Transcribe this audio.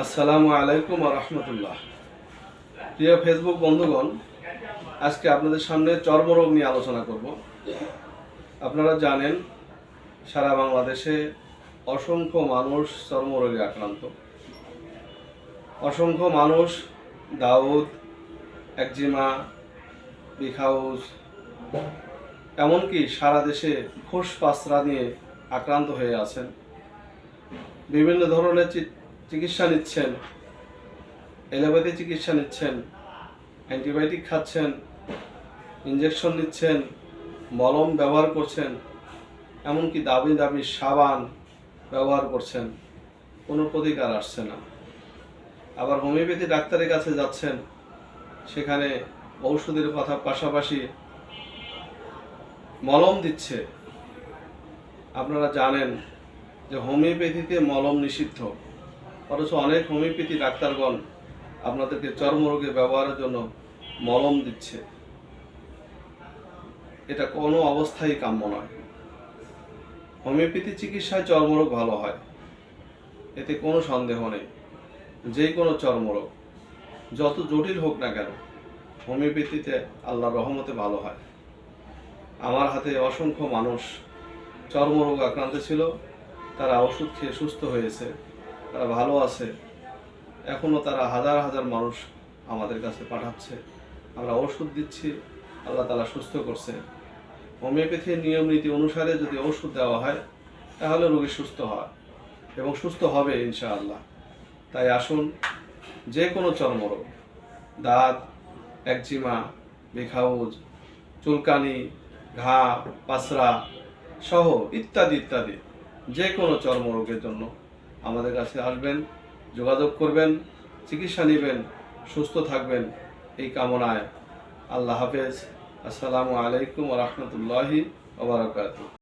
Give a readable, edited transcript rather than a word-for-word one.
আসসালামু আলাইকুম ওয়া রাহমাতুল্লাহ। প্রিয় ফেসবুক বন্ধুগণ, আজকে আপনাদের সামনে চর্মরোগ নিয়ে আলোচনা করব। আপনারা জানেন সারা বাংলাদেশে অসংখ্য মানুষ চর্মরোগে আক্রান্ত। অসংখ্য মানুষ দাউদ, একজিমা, বিখাউজ, এমনকি সারা দেশে ফুসপাসরা নিয়ে আক্রান্ত হয়ে আছেন। বিভিন্ন ধরনের চিকিৎসা নিচ্ছেন, এলোপ্যাথি চিকিৎসা নিচ্ছেন, অ্যান্টিবায়োটিক খাচ্ছেন, ইঞ্জেকশন নিচ্ছেন, মলম ব্যবহার করছেন, এমনকি দামি দামি সাবান ব্যবহার করছেন, কোনো প্রতিকার আসছে না। আবার হোমিওপ্যাথি ডাক্তারের কাছে যাচ্ছেন, সেখানে ঔষধের কথা পাশাপাশি মলম দিচ্ছে। আপনারা জানেন যে হোমিওপ্যাথিতে মলম নিষিদ্ধ, অথচ অনেক হোমিওপ্যাথি ডাক্তারগণ আপনাদেরকে চর্মরোগে ব্যবহারের জন্য মলম দিচ্ছে। এটা কোনো অবস্থায় কাম্য নয়। হোমিওপ্যাথি চিকিৎসায় চর্মরোগ ভালো হয়, এতে কোনো সন্দেহ নেই। যে কোনো চর্মরোগ যত জটিল হোক না কেন, হোমিওপ্যাথিতে আল্লাহর রহমতে ভালো হয়। আমার হাতে অসংখ্য মানুষ চর্মরোগ আক্রান্ত ছিল, তারা ওষুধ খেয়ে সুস্থ হয়েছে, তারা ভালো আছে। এখনও তারা হাজার হাজার মানুষ আমাদের কাছে পাঠাচ্ছে, আমরা ওষুধ দিচ্ছি, আল্লাহ তাআলা সুস্থ করছে। হোমিওপ্যাথির নিয়ম নীতি অনুসারে যদি ওষুধ দেওয়া হয়, তাহলে রোগী সুস্থ হয় এবং সুস্থ হবে ইনশাআল্লাহ। তাই আসুন, যে কোনো চর্মরোগ, দাঁত, একজিমা, বিখাউজ, চুলকানি, ঘা, পাসরা সহ ইত্যাদি ইত্যাদি যে কোনো চর্মরোগের জন্য আমাদের কাছে আসবেন, যোগাযোগ করবেন, চিকিৎসা নেবেন, সুস্থ থাকবেন, এই কামনায়। আল্লাহ হাফেজ। আসসালামু আলাইকুম ওয়া রাহমাতুল্লাহি ওয়া বারাকাতুহু।